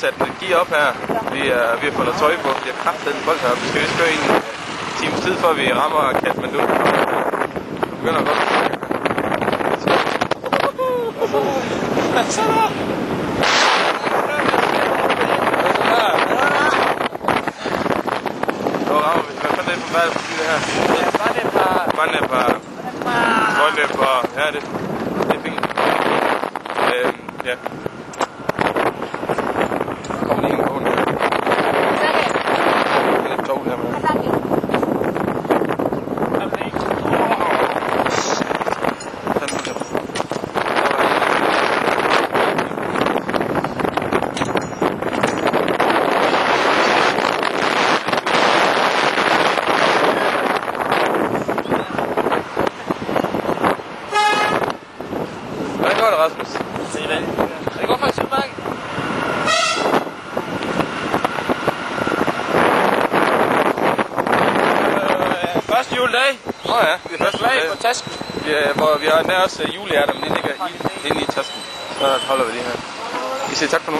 sat et gear op her. Vi har fået noget tøj på. Vi har kraftet en bold her. Vi skal vist køre en times tid, før vi rammer Kathmandu. Det begynder godt. Sådan der! Så rammer vi. Hvad fanden er det for vejr det her? Bonnepa. Ja, det er fint. Ja. Der kommer lige en gående her. Det er et tog her med. Hvordan går det, Rasmus? Det går faktisk udmærket. Første juledag. Ja, det er første juledag på tasken. Ja, hvor vi har nær også julehjerter, men de ligger inde i tasken. Så holder vi det her. Vi siger tak for nu.